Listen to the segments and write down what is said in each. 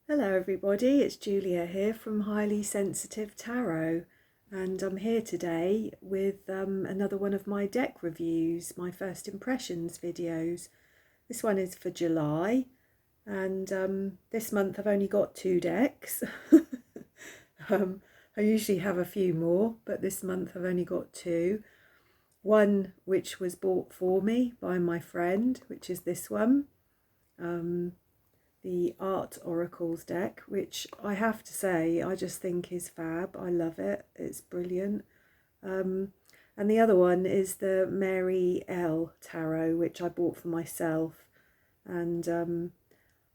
Hello everybody, it's Julia here from Highly Sensitive Tarot, and I'm here today with another one of my deck reviews, my first impressions videos. This one is for July, and this month I've only got 2 decks. I usually have a few more, but this month I've only got 2. One which was bought for me by my friend, which is this one. The Art Oracles deck, which I have to say I just think is fab. I love it, it's brilliant. And the other one is the Mary L Tarot, which I bought for myself, and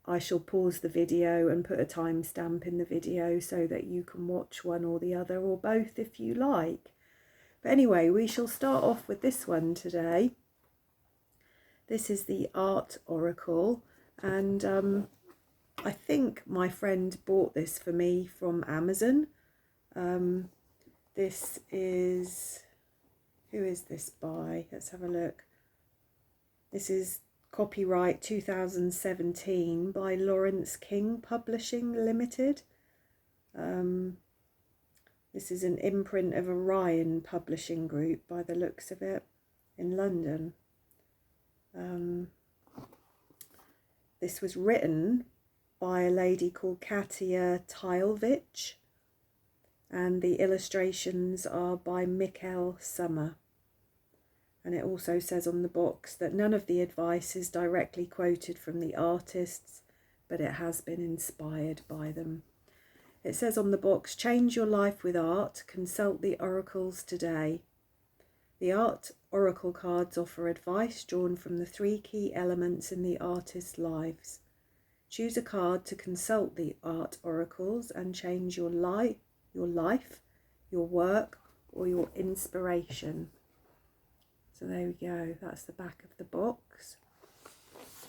I shall pause the video and put a timestamp in the video so that you can watch one or the other or both if you like. But anyway, we shall start off with this one today. This is the Art Oracle, and I think my friend bought this for me from Amazon. This is, who is this by? Let's have a look. This is copyright 2017 by Lawrence King Publishing Limited. This is an imprint of Orion Publishing Group by the looks of it, in London. This was written by a lady called Katia Tilevich, and the illustrations are by Mikkel Summer. And it also says on the box that none of the advice is directly quoted from the artists, but it has been inspired by them. It says on the box, change your life with art, consult the oracles today. The Art Oracle cards offer advice drawn from the 3 key elements in the artist's lives. Choose a card to consult the Art Oracles and change your life, your work, or your inspiration. So there we go, that's the back of the box.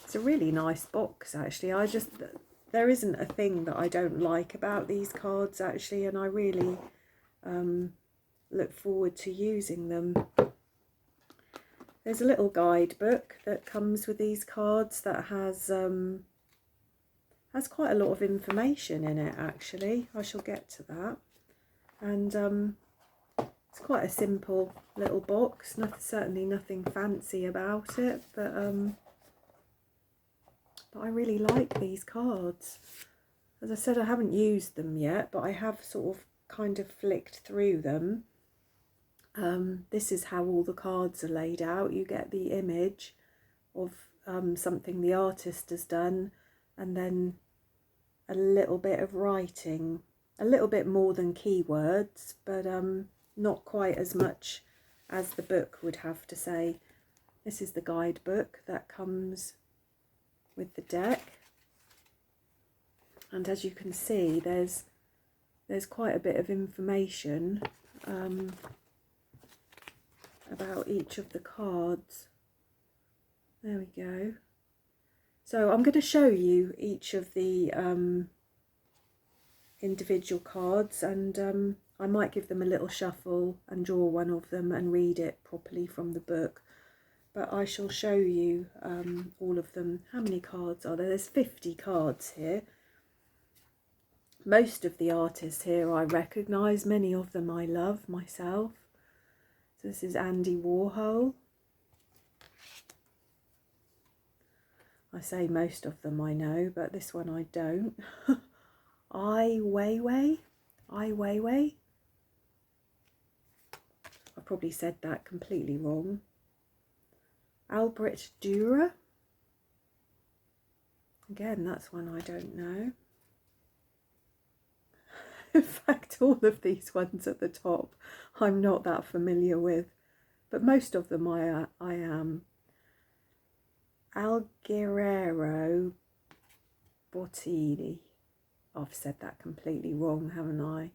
It's a really nice box actually. There isn't a thing that I don't like about these cards actually, and I really look forward to using them. There's a little guidebook that comes with these cards that has quite a lot of information in it actually. I shall get to that. And it's quite a simple little box, certainly nothing fancy about it, but I really like these cards. As I said, I haven't used them yet, but I have sort of kind of flicked through them. This is how all the cards are laid out. You get the image of something the artist has done, and then a little bit of writing, a little bit more than keywords, but not quite as much as the book would have to say. This is the guidebook that comes with the deck, and as you can see, there's quite a bit of information about each of the cards. There we go. So I'm going to show you each of the individual cards, and I might give them a little shuffle and draw one of them and read it properly from the book. But I shall show you all of them. How many cards are there? There's 50 cards here. Most of the artists here I recognise, many of them I love myself. So this is Andy Warhol. I say most of them I know, but this one I don't. Ai Weiwei. I probably said that completely wrong. Albrecht Dürer. Again, that's one I don't know. In fact, all of these ones at the top I'm not that familiar with, but most of them I am. Alguerrero Bottini. I've said that completely wrong, haven't I?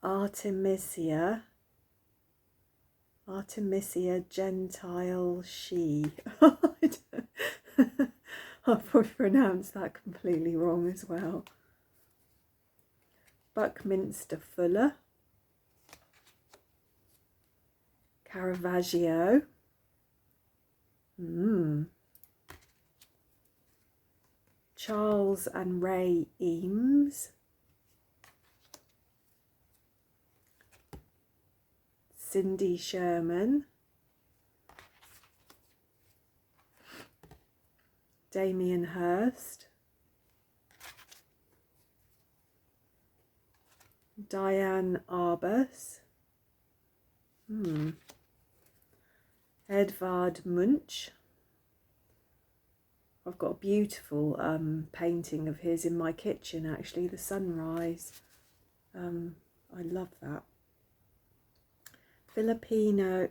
Artemisia Gentile She. I've probably pronounced that completely wrong as well. Buckminster Fuller. Caravaggio. Charles and Ray Eames, Cindy Sherman, Damien Hirst, Diane Arbus, Edvard Munch. I've got a beautiful painting of his in my kitchen, actually, the sunrise. I love that. Filippo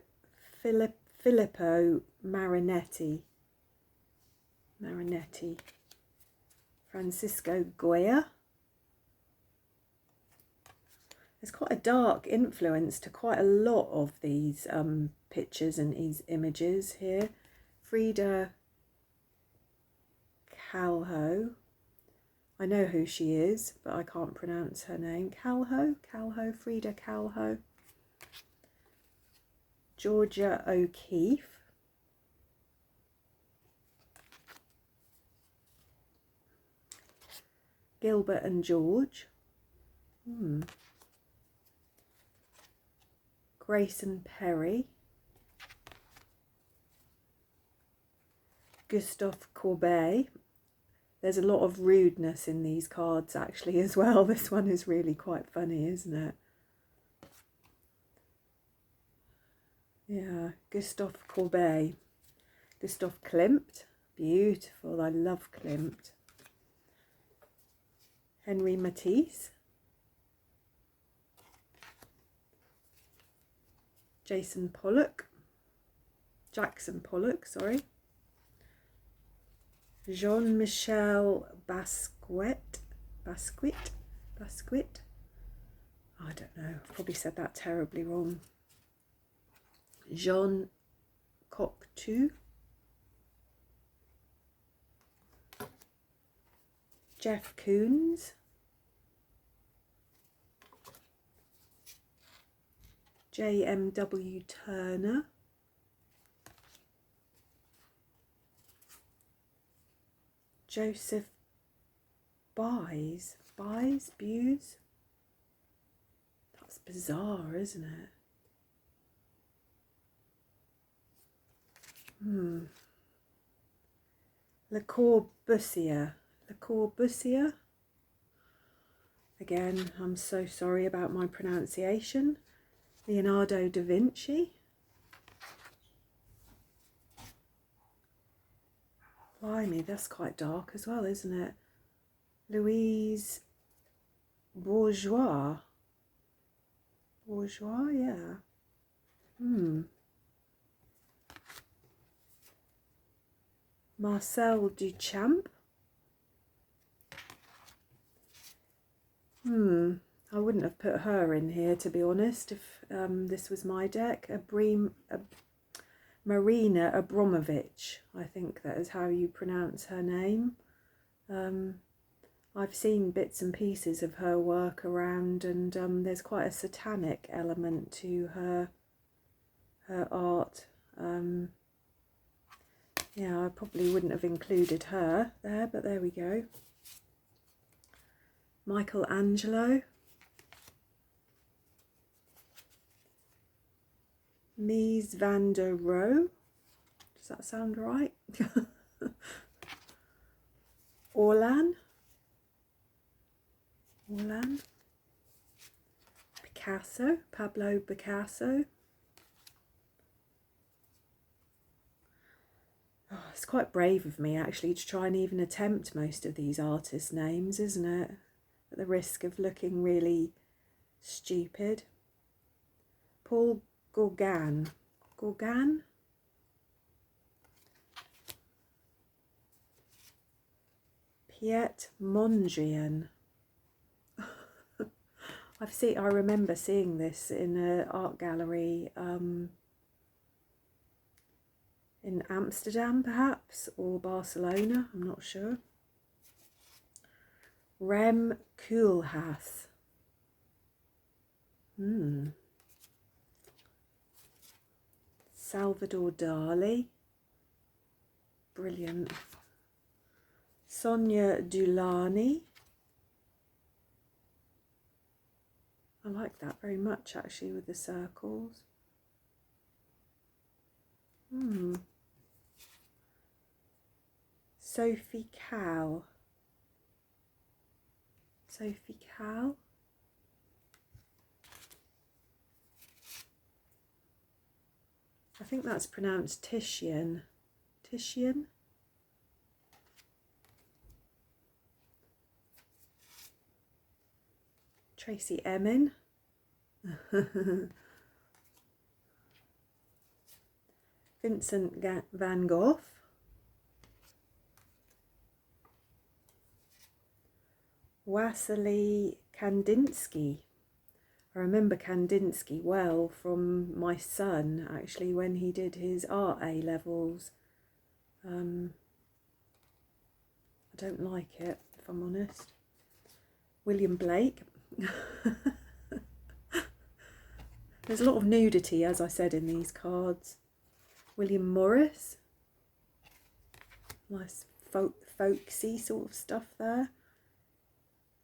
Marinetti, Francisco Goya. There's quite a dark influence to quite a lot of these pictures and these images here. Frida Kahlo. I know who she is, but I can't pronounce her name. Frida Kahlo. Georgia O'Keeffe. Gilbert and George. Grayson Perry. Gustave Courbet. There's a lot of rudeness in these cards actually as well. This one is really quite funny, isn't it? Yeah, Gustave Courbet. Gustav Klimt. Beautiful, I love Klimt. Henri Matisse. Jackson Pollock, sorry. Jean-Michel Basquiat. I don't know, I probably said that terribly wrong. Jean Cocteau. Jeff Koons. J.M.W. Turner. Joseph Buys. That's bizarre, isn't it? Le Corbusier. Again, I'm so sorry about my pronunciation. Leonardo da Vinci. Blimey, that's quite dark as well, isn't it? Louise Bourgeois. Yeah. Marcel Duchamp. I wouldn't have put her in here, to be honest, if this was my deck. Marina Abramovich, I think that is how you pronounce her name. I've seen bits and pieces of her work around, and there's quite a satanic element to her art. Yeah, I probably wouldn't have included her there, but there we go. Michelangelo. Mies van der Rohe. Does that sound right? Orlan. Picasso. Pablo Picasso. Oh, it's quite brave of me actually to try and even attempt most of these artists' names, isn't it? At the risk of looking really stupid. Paul Gauguin. Piet Mondrian. I remember seeing this in an art gallery in Amsterdam perhaps, or Barcelona, I'm not sure. Rem Koolhaas. Salvador Dali. Brilliant. Sonia Dulani. I like that very much actually with the circles. Sophie Cal. Sophie Cal. I think that's pronounced Titian. Titian? Tracy Emin. Vincent van Gogh. Wassily Kandinsky. I remember Kandinsky well from my son, actually, when he did his art A-levels. I don't like it, if I'm honest. William Blake. There's a lot of nudity, as I said, in these cards. William Morris. Nice folksy sort of stuff there.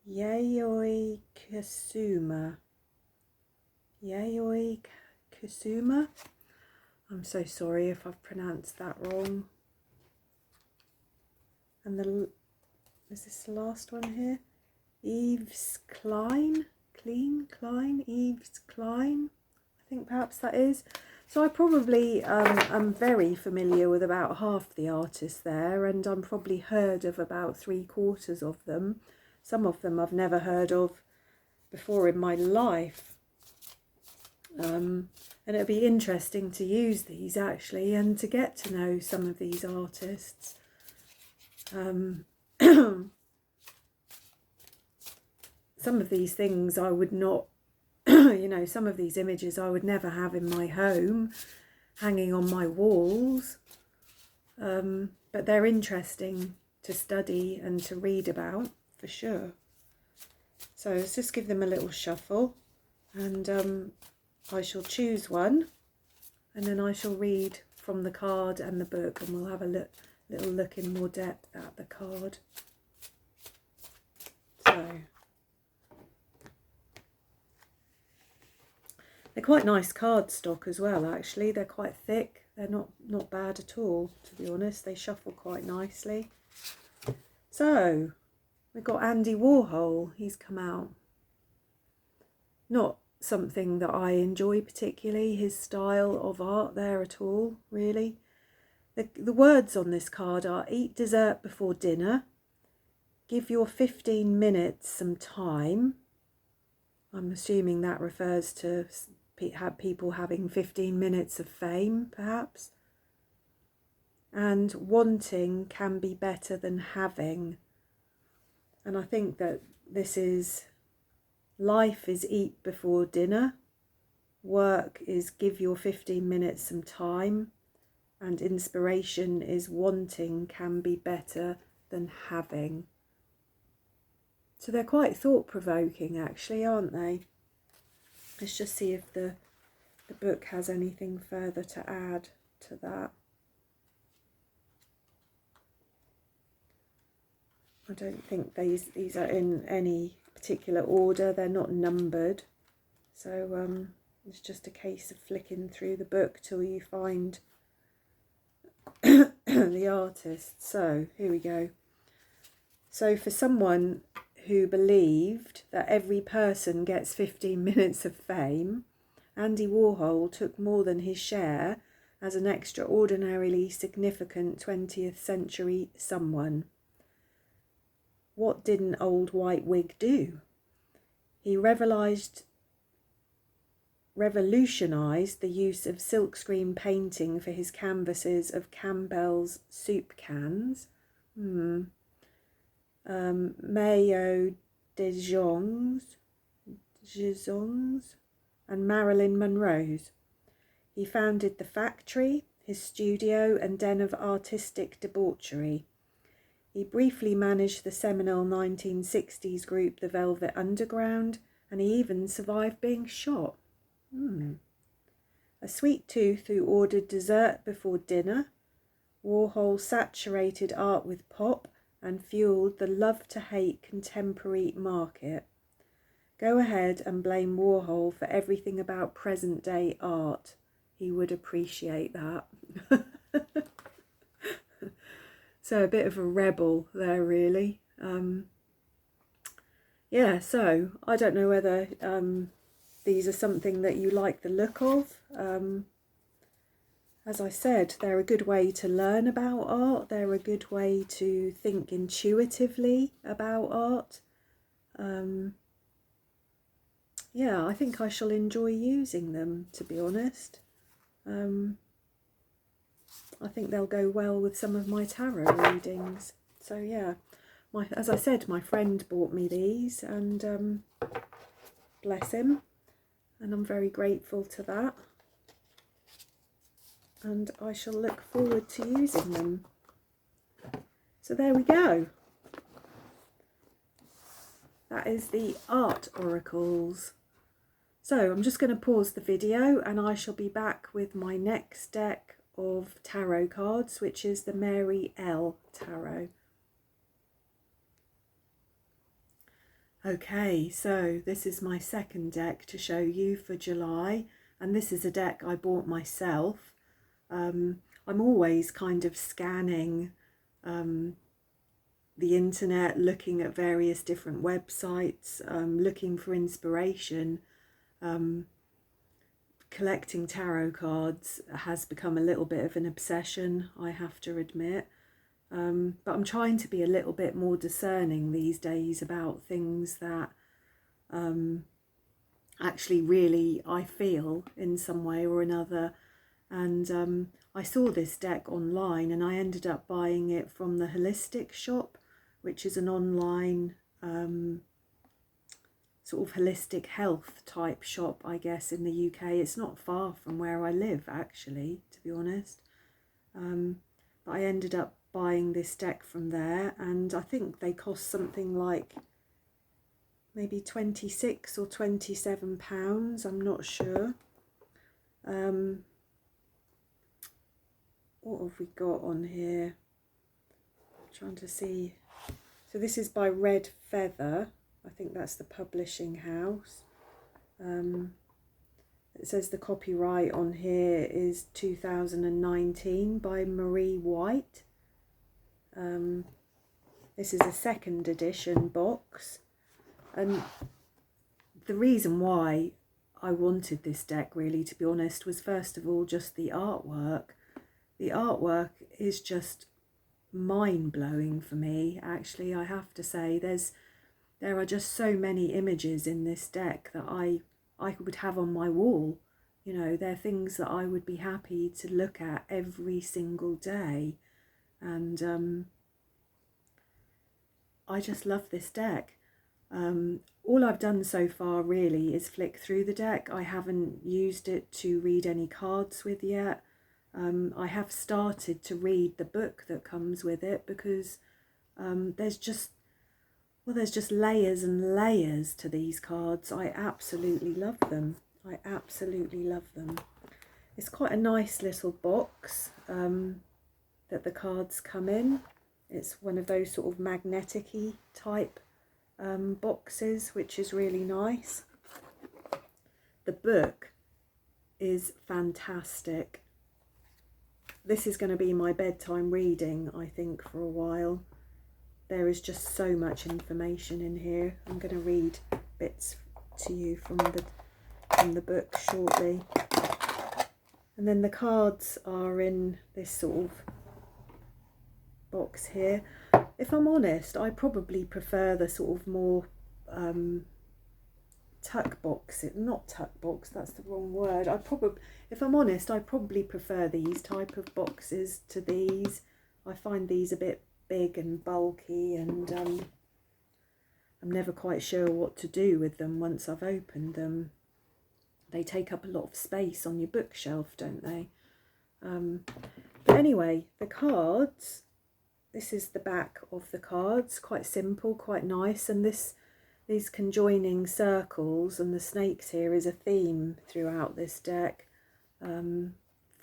Yayoi Kusuma. Yayoi Kusuma. I'm so sorry if I've pronounced that wrong. And is this the last one here? Yves Klein. Yves Klein. I think perhaps that is. So I probably am very familiar with about half the artists there, and I'm probably heard of about 3/4 of them. Some of them I've never heard of before in my life. And it'd be interesting to use these actually and to get to know some of these artists. Some of these things I would not, you know, some of these images I would never have in my home, hanging on my walls. But they're interesting to study and to read about, for sure. So let's just give them a little shuffle, and I shall choose one, and then I shall read from the card and the book, and we'll have a little look in more depth at the card. So they're quite nice cardstock as well, actually. They're quite thick. They're not bad at all, to be honest. They shuffle quite nicely. So we've got Andy Warhol. He's come out. Not something that I enjoy particularly, his style of art there at all, really. The words on this card are: eat dessert before dinner, give your 15 minutes some time. I'm assuming that refers to people having 15 minutes of fame, perhaps. And wanting can be better than having. And I think that this is, life is eat before dinner, work is give your 15 minutes some time, and inspiration is wanting can be better than having. So they're quite thought-provoking actually, aren't they? Let's just see if the book has anything further to add to that. I don't think these are in any particular order. They're not numbered. So it's just a case of flicking through the book till you find the artist. So here we go. So for someone who believed that every person gets 15 minutes of fame, Andy Warhol took more than his share as an extraordinarily significant 20th century someone. What did an old white wig do? He revolutionised the use of silkscreen painting for his canvases of Campbell's soup cans. Mayo de Jongs and Marilyn Monroe's. He founded the Factory, his studio and den of artistic debauchery. He briefly managed the seminal 1960s group The Velvet Underground, and he even survived being shot. A sweet tooth who ordered dessert before dinner, Warhol saturated art with pop and fueled the love-to-hate contemporary market. Go ahead and blame Warhol for everything about present-day art. He would appreciate that. So a bit of a rebel there, really. Yeah, so I don't know whether these are something that you like the look of. As I said, they're a good way to learn about art. They're a good way to think intuitively about art. Yeah, I think I shall enjoy using them, to be honest. I think they'll go well with some of my tarot readings. So yeah, as I said, my friend bought me these, and bless him, and I'm very grateful to that. And I shall look forward to using them. So there we go. That is the art oracles. So I'm just going to pause the video, and I shall be back with my next deck of tarot cards, which is the Mary L Tarot. Okay, so this is my second deck to show you for July, and this is a deck I bought myself. I'm always kind of scanning the internet, looking at various different websites, looking for inspiration. Collecting tarot cards has become a little bit of an obsession, I have to admit. But I'm trying to be a little bit more discerning these days about things that actually really I feel in some way or another. And I saw this deck online, and I ended up buying it from the Holistic Shop, which is an online sort of holistic health type shop, I guess, in the UK. It's not far from where I live, actually, to be honest. But I ended up buying this deck from there, and I think they cost something like maybe £26 or £27, I'm not sure. What have we got on here? I'm trying to see. So this is by Red Feather. I think that's the publishing house. It says the copyright on here is 2019 by Marie White. This is a second edition box, and the reason why I wanted this deck, really, to be honest, was first of all just the artwork. The artwork is just mind-blowing for me, actually, I have to say. There are just so many images in this deck that I would have on my wall. You know, they're things that I would be happy to look at every single day. And I just love this deck. All I've done so far really is flick through the deck. I haven't used it to read any cards with yet. I have started to read the book that comes with it, because there's just layers and layers to these cards. I absolutely love them. I absolutely love them. It's quite a nice little box that the cards come in. It's one of those sort of magnetic-y type boxes, which is really nice. The book is fantastic. This is going to be my bedtime reading, I think, for a while. There is just so much information in here. I'm going to read bits to you from the book shortly. And then the cards are in this sort of box here. If I'm honest, I probably prefer the sort of more tuck box. Not tuck box, that's the wrong word. If I'm honest, I probably prefer these type of boxes to these. I find these a bit big and bulky, and I'm never quite sure what to do with them once I've opened them. They take up a lot of space on your bookshelf, don't they? But anyway, the cards, this is the back of the cards, quite simple, quite nice, and these conjoining circles and the snakes here is a theme throughout this deck, from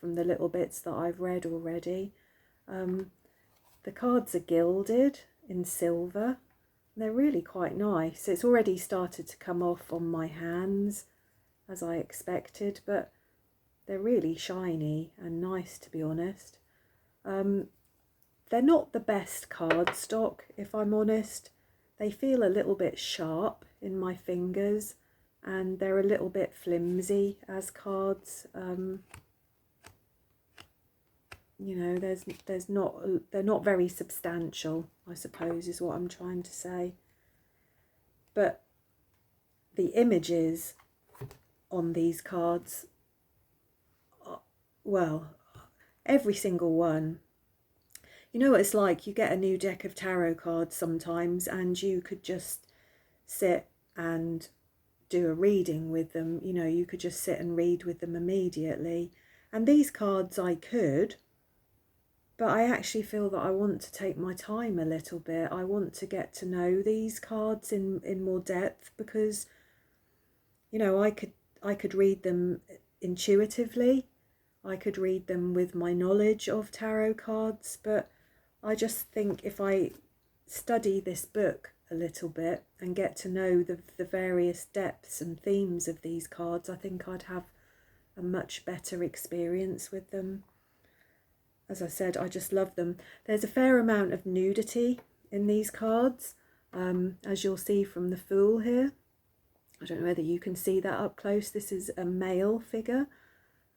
the little bits that I've read already. The cards are gilded, in silver. They're really quite nice. It's already started to come off on my hands, as I expected, but they're really shiny and nice, to be honest. They're not the best cardstock, if I'm honest. They feel a little bit sharp in my fingers, and they're a little bit flimsy as cards. You know, they're not very substantial, I suppose, is what I'm trying to say. But the images on these cards, well, every single one. You know what it's like? You get a new deck of tarot cards sometimes, and you could just sit and do a reading with them. You know, you could just sit and read with them immediately. And these cards I could, but I actually feel that I want to take my time a little bit. I want to get to know these cards in more depth, because, you know, I could read them intuitively. I could read them with my knowledge of tarot cards, but I just think if I study this book a little bit and get to know the various depths and themes of these cards, I think I'd have a much better experience with them. As I said, I just love them. There's a fair amount of nudity in these cards, as you'll see from the Fool here. I don't know whether you can see that up close. This is a male figure,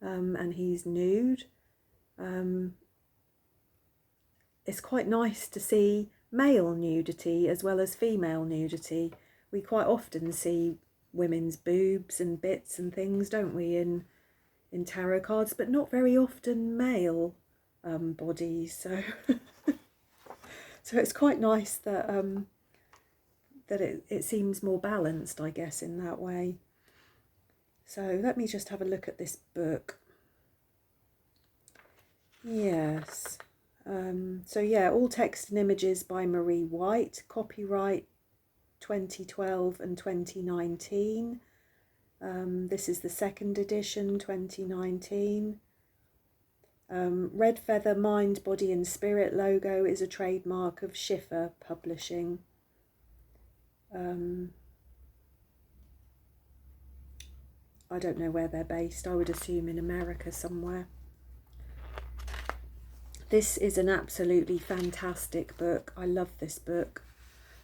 and he's nude. It's quite nice to see male nudity as well as female nudity. We quite often see women's boobs and bits and things, don't we, in tarot cards, but not very often male bodies. So so it's quite nice that that it seems more balanced, I guess, in that way. So let me just have a look at this book. Yes. So yeah, all text and images by Marie White, copyright 2012 and 2019. This is the second edition, 2019. Red Feather Mind, Body and Spirit logo is a trademark of Schiffer Publishing. I don't know where they're based. I would assume in America somewhere. This is an absolutely fantastic book. I love this book.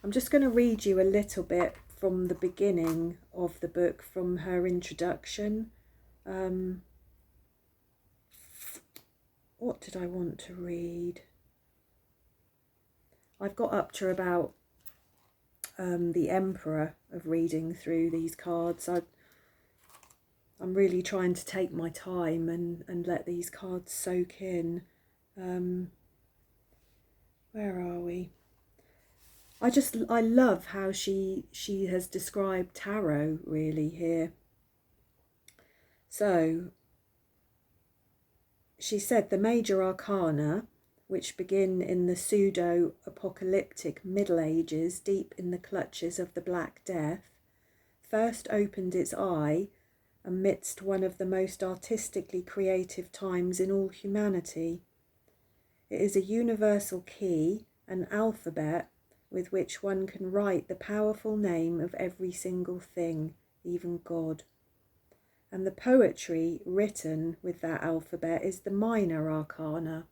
I'm just going to read you a little bit from the beginning of the book, from her introduction. What did I want to read? I've got up to about the Emperor of reading through these cards. I'm really trying to take my time and let these cards soak in. Where are we? I love how she has described tarot really here. So she said the major arcana, which begin in the pseudo-apocalyptic Middle Ages deep in the clutches of the Black Death, first opened its eye amidst one of the most artistically creative times in all humanity. It is a universal key, an alphabet, with which one can write the powerful name of every single thing, even God. And the poetry written with that alphabet is the minor arcana,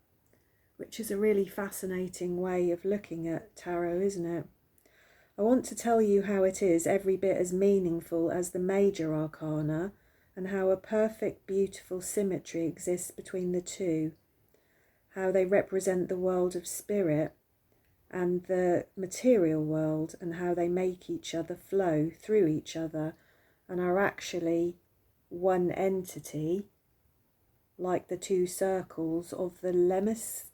which is a really fascinating way of looking at tarot, isn't it? I want to tell you how it is every bit as meaningful as the major arcana, and how a perfect, beautiful symmetry exists between the two, how they represent the world of spirit and the material world, and how they make each other flow through each other and are actually one entity, like the two circles of the Lemniscate.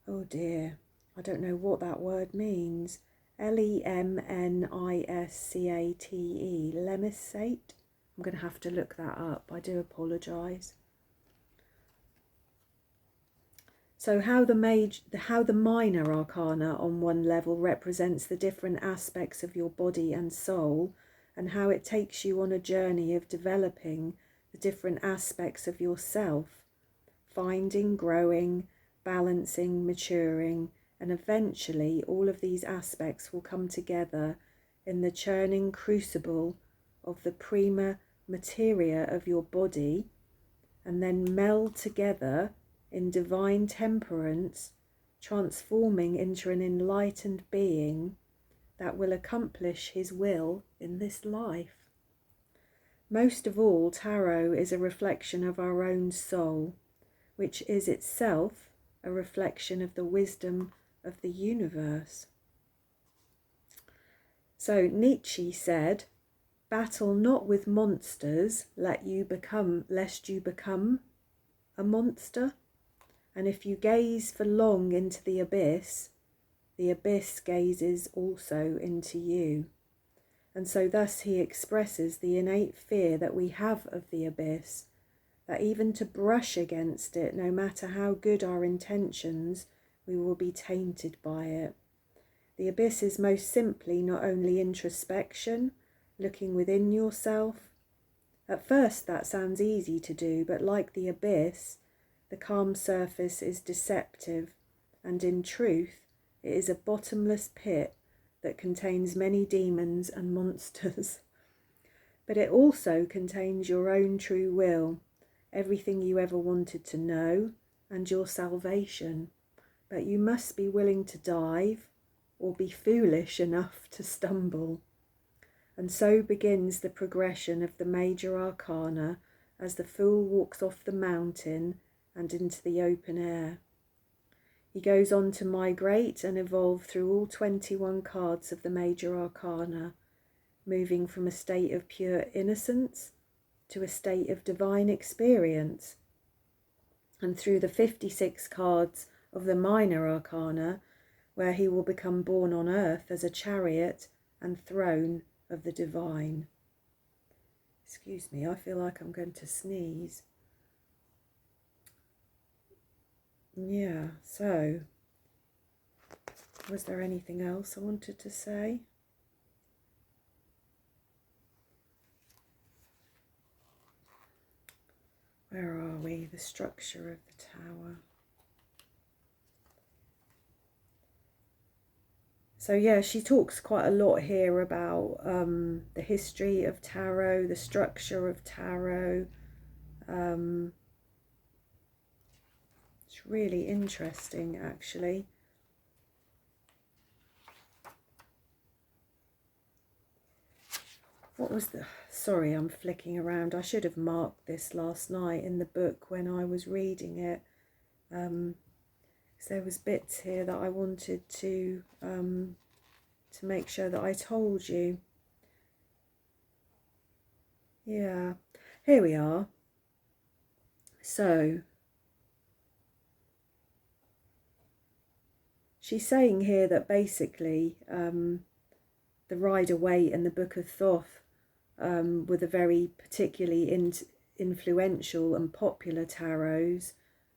Oh dear, I don't know what that word means. Lemniscate. Lemniscate. I'm going to have to look that up. I do apologise. So how the minor arcana on one level represents the different aspects of your body and soul, and how it takes you on a journey of developing the different aspects of yourself, finding, growing, balancing, maturing, and eventually all of these aspects will come together in the churning crucible of the prima materia of your body, and then meld together in divine temperance, transforming into an enlightened being that will accomplish his will in this life. Most of all, tarot is a reflection of our own soul, which is itself a reflection of the wisdom of the universe. So Nietzsche said, "Battle not with monsters, lest you become a monster. And if you gaze for long into the abyss gazes also into you." And so thus he expresses the innate fear that we have of the abyss, that even to brush against it, no matter how good our intentions, we will be tainted by it. The abyss is most simply not only introspection, looking within yourself. At first that sounds easy to do, but like the abyss, the calm surface is deceptive, and in truth it is a bottomless pit that contains many demons and monsters. But it also contains your own true will, everything you ever wanted to know, and your salvation. But you must be willing to dive, or be foolish enough to stumble. And so begins the progression of the major arcana as the fool walks off the mountain and into the open air. He goes on to migrate and evolve through all 21 cards of the major arcana, moving from a state of pure innocence to a state of divine experience, and through the 56 cards of the minor arcana, where he will become born on earth as a chariot and throne of the divine. Excuse me, I feel like I'm going to sneeze. Yeah, so, was there anything else I wanted to say? Where are we? The structure of the tower. So yeah, she talks quite a lot here about the history of tarot, the structure of tarot. It's really interesting, actually. What was the... Sorry, I'm flicking around. I should have marked this last night in the book when I was reading it. So there was bits here that I wanted to make sure that I told you. Yeah, here we are. So she's saying here that basically the Rider-Waite and the Book of Thoth were the very particularly influential and popular tarots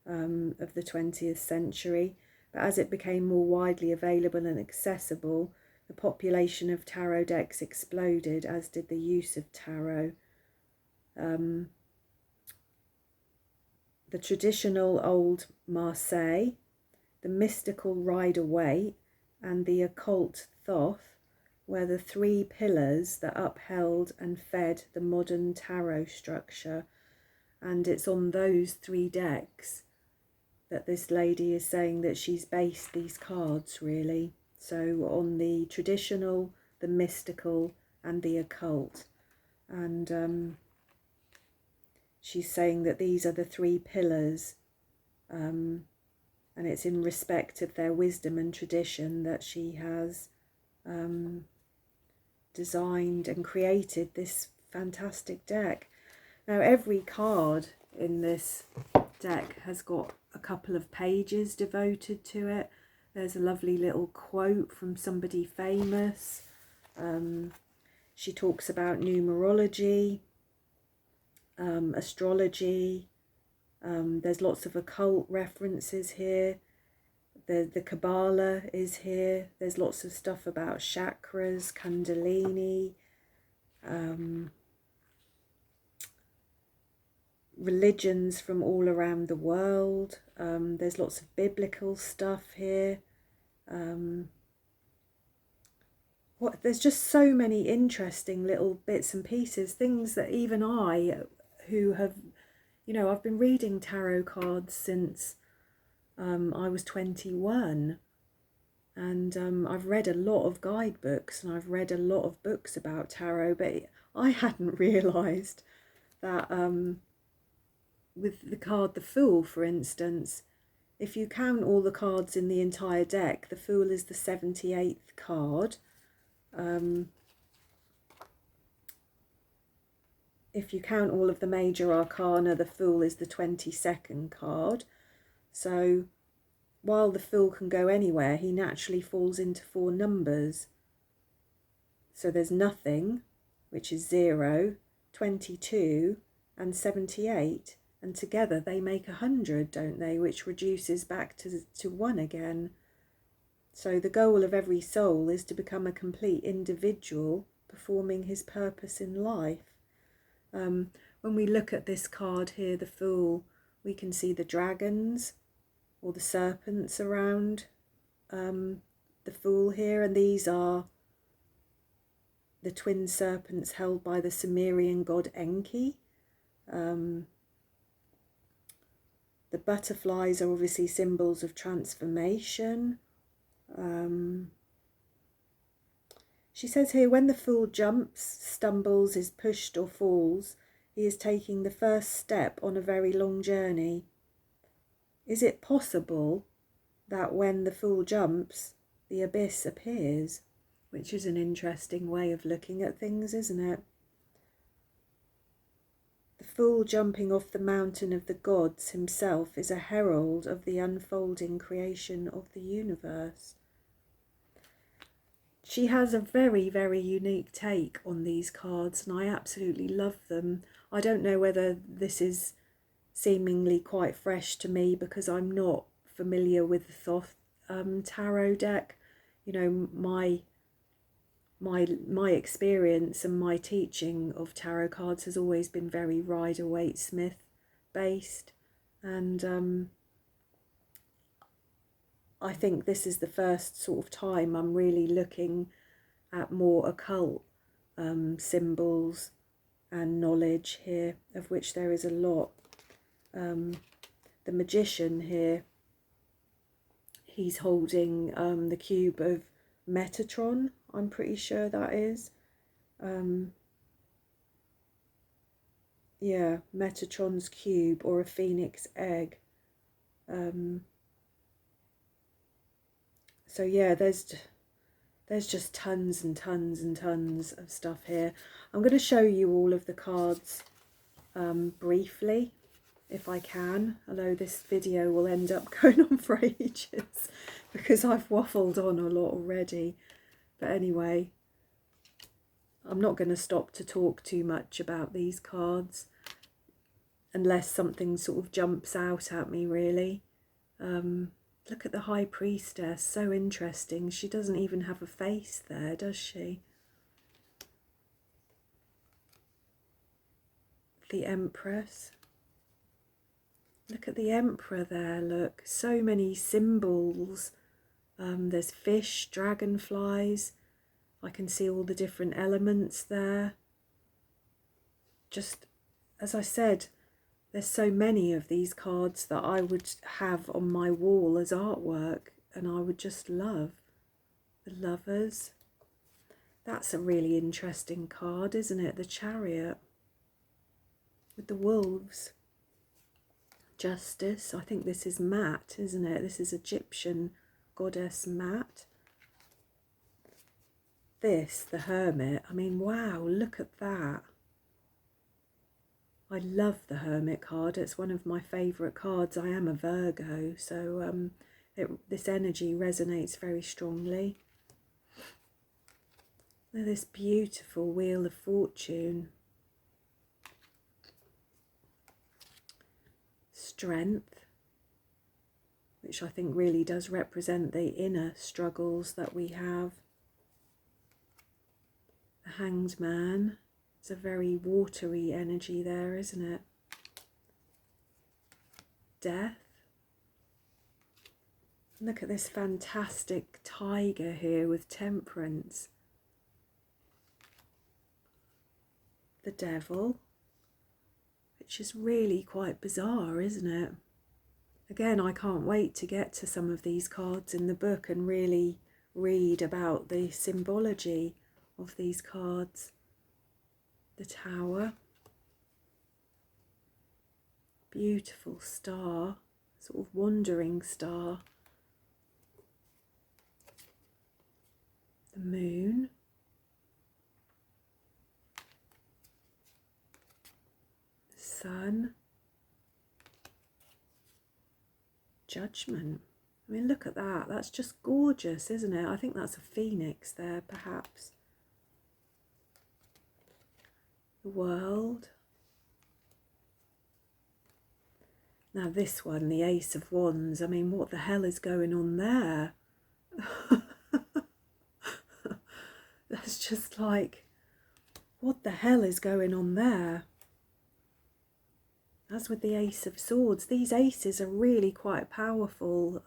of the 20th century. But as it became more widely available and accessible, the population of tarot decks exploded, as did the use of tarot. The traditional old Marseille, the mystical Rider-Waite, and the occult Thoth were the three pillars that upheld and fed the modern tarot structure. And it's on those three decks that this lady is saying that she's based these cards, really. So on the traditional, the mystical, and the occult. And she's saying that these are the three pillars, and it's in respect of their wisdom and tradition that she has designed and created this fantastic deck. Now, every card in this deck has got a couple of pages devoted to it. There's a lovely little quote from somebody famous. She talks about numerology, astrology. There's lots of occult references here. The Kabbalah is here. There's lots of stuff about chakras, Kundalini. religions from all around the world. There's lots of biblical stuff here. There's just so many interesting little bits and pieces, things that even I, who have, I've been reading tarot cards since I was 21, and I've read a lot of guidebooks and I've read a lot of books about tarot, but I hadn't realised that with the card the Fool, for instance, if you count all the cards in the entire deck, the Fool is the 78th card. If you count all of the major arcana, the Fool is the 22nd card. So while the Fool can go anywhere, he naturally falls into 4 numbers. So there's nothing, which is 0, 22 and 78, and together they make 100, don't they, which reduces back to 1 again. So the goal of every soul is to become a complete individual performing his purpose in life. When we look at this card here, the Fool, we can see the dragons or the serpents around the Fool here, and these are the twin serpents held by the Sumerian god Enki. The butterflies are obviously symbols of transformation. She says here, when the Fool jumps, stumbles, is pushed or falls, he is taking the first step on a very long journey. Is it possible that when the Fool jumps, the abyss appears? Which is an interesting way of looking at things, isn't it? The Fool jumping off the mountain of the gods himself is a herald of the unfolding creation of the universe. She has a very, very unique take on these cards, and I absolutely love them. I don't know whether this is seemingly quite fresh to me because I'm not familiar with the Thoth tarot deck. My experience and my teaching of tarot cards has always been very Rider-Waite-Smith based, and I think this is the first sort of time I'm really looking at more occult symbols and knowledge here, of which there is a lot. The Magician here, he's holding the cube of Metatron, I'm pretty sure that is. Yeah, Metatron's cube, or a phoenix egg. So yeah, there's just tons and tons and tons of stuff here. I'm going to show you all of the cards briefly, if I can, although this video will end up going on for ages because I've waffled on a lot already. But anyway, I'm not going to stop to talk too much about these cards unless something sort of jumps out at me, really. Look at the High Priestess, so interesting. She doesn't even have a face there, does she? The Empress. Look at the Emperor there, look. So many symbols. There's fish, dragonflies. I can see all the different elements there. Just, as I said, there's so many of these cards that I would have on my wall as artwork, and I would just love. The Lovers. That's a really interesting card, isn't it? The Chariot with the wolves. Justice. I think this is Mat, isn't it? This is Egyptian goddess Mat. This, the Hermit. I mean, wow, look at that. I love the Hermit card. It's one of my favourite cards. I am a Virgo, so this energy resonates very strongly. This beautiful Wheel of Fortune. Strength, which I think really does represent the inner struggles that we have. The Hanged Man. It's a very watery energy there, isn't it? death. Look at this fantastic tiger here with temperance. The devil, which is really quite bizarre, isn't it? Again, I can't wait to get to some of these cards in the book and really read about the symbology of these cards. The Tower. Beautiful star, sort of wandering star. The Moon. The Sun. Judgment. I mean, look at that. That's just gorgeous, isn't it? I think that's a phoenix there, perhaps. The World. Now this one, the Ace of Wands. I mean, what the hell is going on there? That's just like, what the hell is going on there? As with the Ace of Swords, these aces are really quite powerful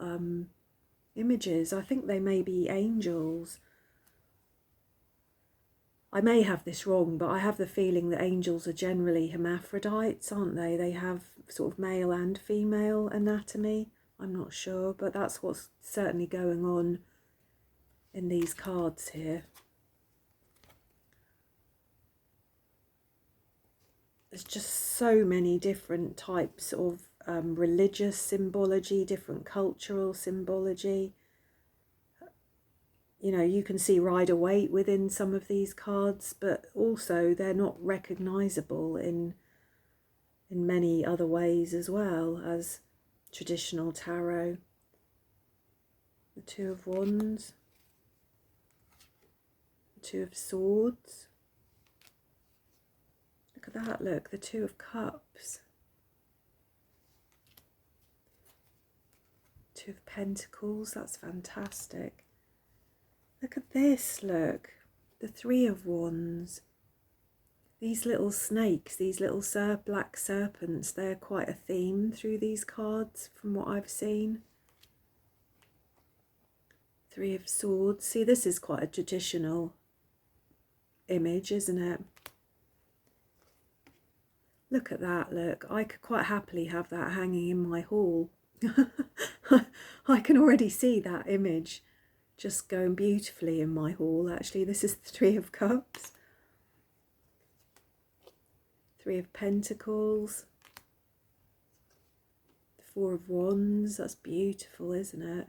images. I think they may be angels. I may have this wrong, but I have the feeling that angels are generally hermaphrodites, aren't they? They have sort of male and female anatomy. I'm not sure, but that's what's certainly going on in these cards here. There's just so many different types of religious symbology, different cultural symbology. You know, you can see Rider-Waite within some of these cards, but also they're not recognisable in many other ways as well as traditional tarot. The Two of Wands, the Two of Swords. Look at that, look, the Two of Cups. Two of Pentacles, that's fantastic. Look at this, look, the Three of Wands. These little snakes, these little black serpents, they're quite a theme through these cards from what I've seen. Three of Swords. See, this is quite a traditional image, isn't it? Look at that, look. I could quite happily have that hanging in my hall. I can already see that image just going beautifully in my hall. Actually, this is the Three of Cups. Three of Pentacles. The Four of Wands. That's beautiful, isn't it?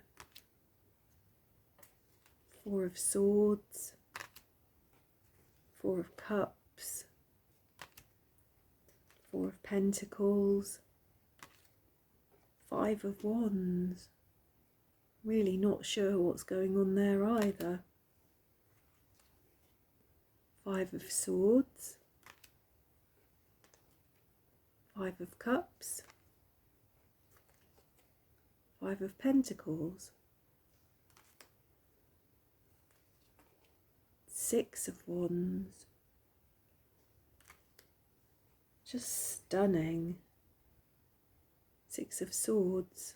Four of Swords. Four of Cups. Four of Pentacles. Five of Wands. Really not sure what's going on there either. Five of Swords. Five of Cups. Five of Pentacles. Six of Wands. Just stunning. Six of Swords.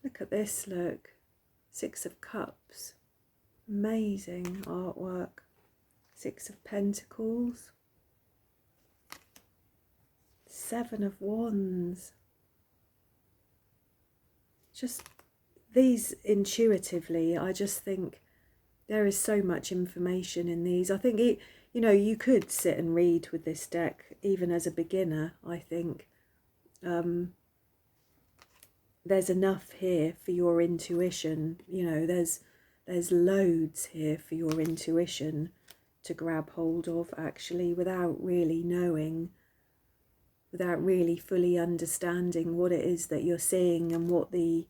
Look at this, look. Six of Cups. Amazing artwork. Six of Pentacles. Seven of Wands. Just these intuitively, I just think there is so much information in these. I think it, you know, you could sit and read with this deck even as a beginner, I think. There's enough here for your intuition, you know, there's loads here for your intuition to grab hold of, actually, without really knowing, without really fully understanding what it is that you're seeing and what the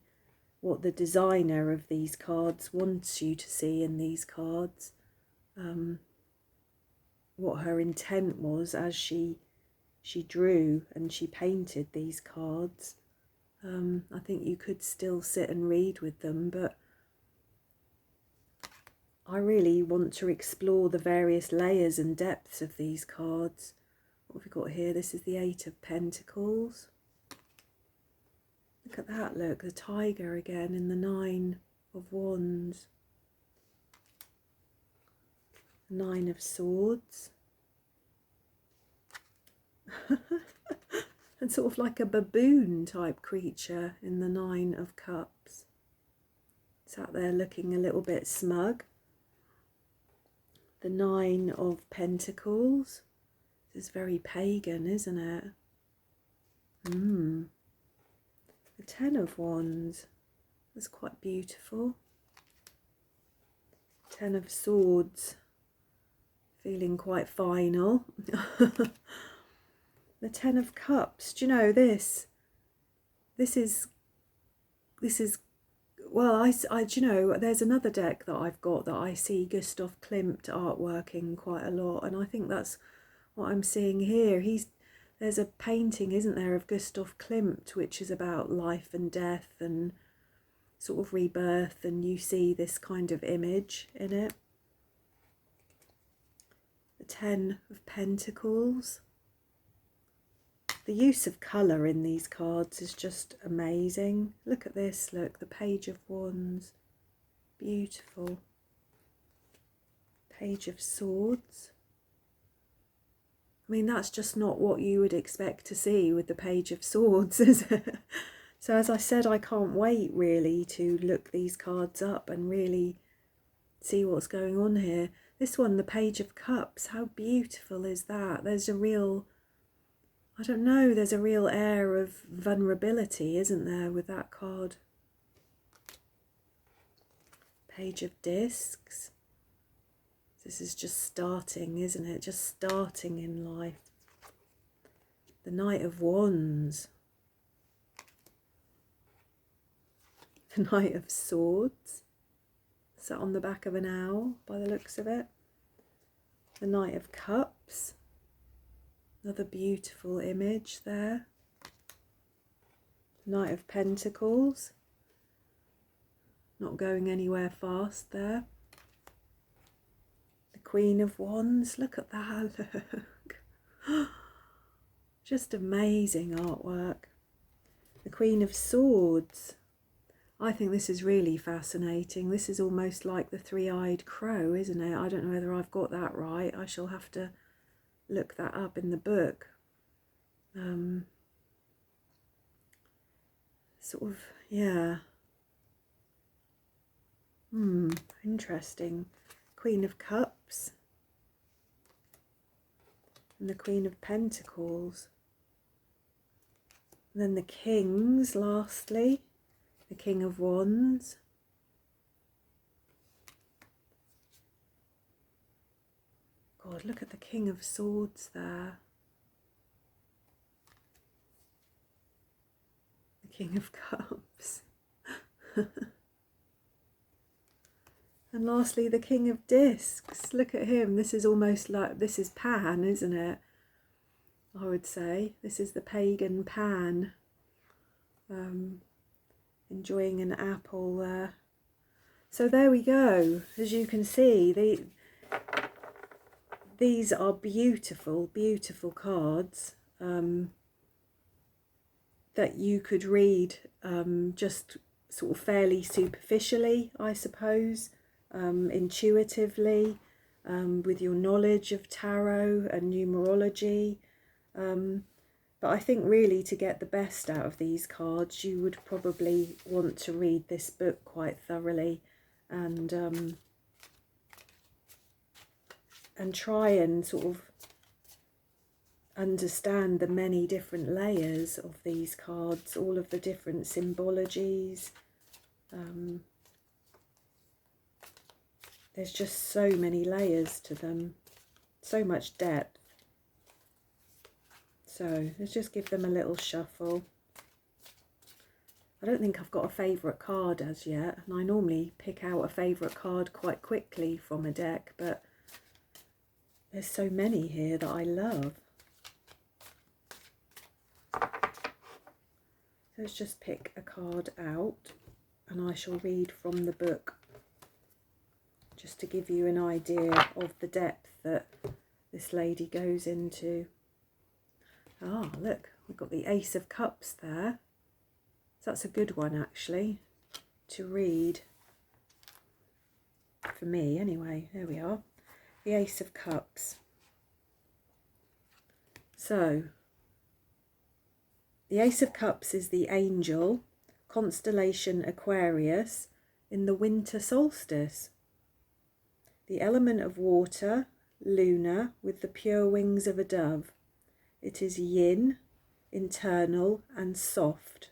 designer of these cards wants you to see in these cards, what her intent was as she drew and she painted these cards. I think you could still sit and read with them, but I really want to explore the various layers and depths of these cards. What have we got here? This is the Eight of Pentacles. Look at that, look, the tiger again in the Nine of Wands. Nine of Swords. And sort of like a baboon type creature in the Nine of Cups. Sat there looking a little bit smug. The Nine of Pentacles. This is very pagan, isn't it? The Ten of Wands. That's quite beautiful. Ten of Swords. Feeling quite final. The Ten of Cups. Do you know this? This is. Well, do you know, there's another deck that I've got that I see Gustav Klimt artwork in quite a lot, and I think that's what I'm seeing here. There's a painting, isn't there, of Gustav Klimt, which is about life and death and sort of rebirth, and you see this kind of image in it. The Ten of Pentacles. The use of colour in these cards is just amazing. Look at this, look, the Page of Wands. Beautiful. Page of Swords. I mean, that's just not what you would expect to see with the Page of Swords, is it? So as I said, I can't wait really to look these cards up and really see what's going on here. This one, the Page of Cups, how beautiful is that? There's a real, I don't know, there's a real air of vulnerability, isn't there, with that card? Page of Discs. This is just starting, isn't it? Just starting in life. The Knight of Wands. The Knight of Swords. Sat on the back of an owl, by the looks of it. The Knight of Cups. Another beautiful image there. Knight of Pentacles. Not going anywhere fast there. The Queen of Wands. Look at that, look. Just amazing artwork. The Queen of Swords. I think this is really fascinating. This is almost like the three-eyed crow, isn't it? I don't know whether I've got that right. I shall have to look that up in the book. Sort of, yeah. Interesting. Queen of Cups. And the Queen of Pentacles. And then the Kings, lastly. The King of Wands. God, look at the King of Swords there. The King of Cups. And lastly, the King of Discs. Look at him. This is almost like, this is Pan, isn't it? I would say. This is the pagan Pan. Enjoying an apple there. So there we go. As you can see, these are beautiful, beautiful cards that you could read just sort of fairly superficially, I suppose, intuitively, with your knowledge of tarot and numerology. But I think really to get the best out of these cards, you would probably want to read this book quite thoroughly and try and sort of understand the many different layers of these cards, all of the different symbologies. There's just so many layers to them, so much depth. So let's just give them a little shuffle. I don't think I've got a favourite card as yet, and I normally pick out a favourite card quite quickly from a deck, but there's so many here that I love. Let's just pick a card out and I shall read from the book, just to give you an idea of the depth that this lady goes into. Ah, look, we've got the Ace of Cups there. So that's a good one actually to read. For me anyway. There we are. The Ace of Cups. So, the Ace of Cups is the angel, constellation Aquarius, in the winter solstice. The element of water, lunar, with the pure wings of a dove. It is yin, internal and soft.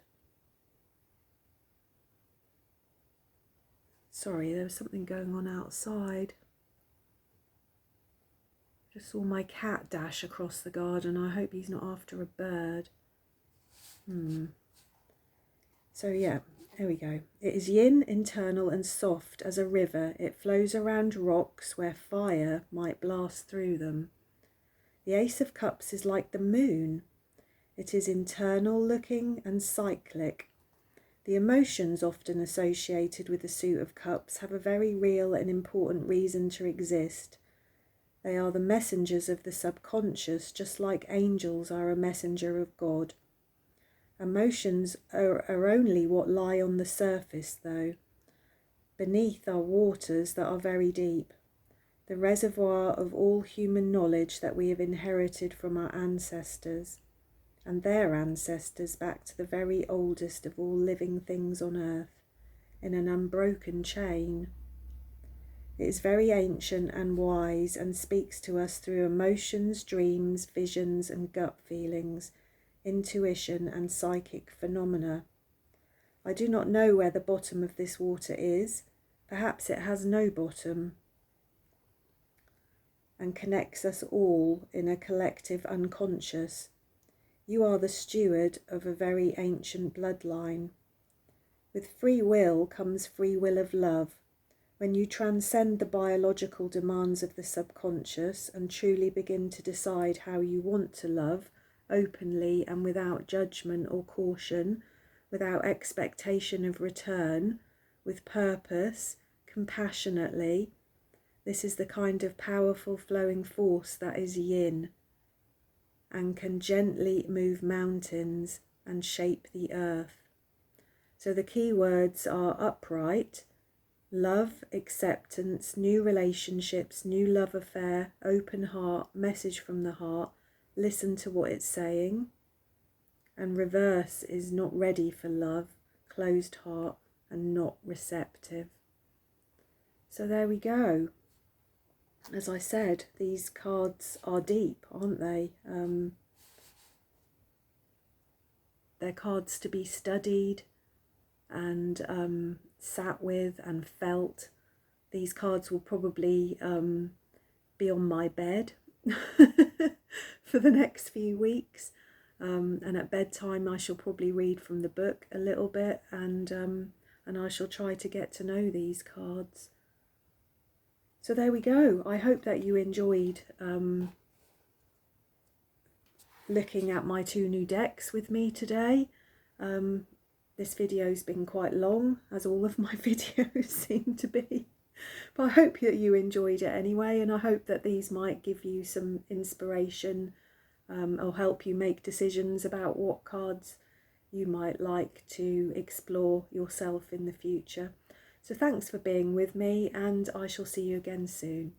Sorry, there was something going on outside. Just saw my cat dash across the garden. I hope he's not after a bird. So yeah, there we go. It is yin, internal and soft as a river. It flows around rocks where fire might blast through them. The Ace of Cups is like the moon. It is internal looking and cyclic. The emotions often associated with the Suit of Cups have a very real and important reason to exist. They are the messengers of the subconscious, just like angels are a messenger of God. Emotions are only what lie on the surface, though. Beneath are waters that are very deep, the reservoir of all human knowledge that we have inherited from our ancestors, and their ancestors back to the very oldest of all living things on earth, in an unbroken chain. It is very ancient and wise and speaks to us through emotions, dreams, visions and gut feelings, intuition and psychic phenomena. I do not know where the bottom of this water is. Perhaps it has no bottom and connects us all in a collective unconscious. You are the steward of a very ancient bloodline. With free will comes free will of love. When you transcend the biological demands of the subconscious and truly begin to decide how you want to love, openly and without judgment or caution, without expectation of return, with purpose, compassionately, this is the kind of powerful flowing force that is yin and can gently move mountains and shape the earth. So the key words are upright, love, acceptance, new relationships, new love affair, open heart, message from the heart, listen to what it's saying. And reverse is not ready for love, closed heart and not receptive. So there we go. As I said, these cards are deep, aren't they? They're cards to be studied and sat with and felt. These cards will probably be on my bed for the next few weeks, and at bedtime I shall probably read from the book a little bit, and I shall try to get to know these cards. So there we go. I hope that you enjoyed looking at my two new decks with me today. This video's been quite long, as all of my videos seem to be. But I hope that you enjoyed it anyway, and I hope that these might give you some inspiration or help you make decisions about what cards you might like to explore yourself in the future. So thanks for being with me, and I shall see you again soon.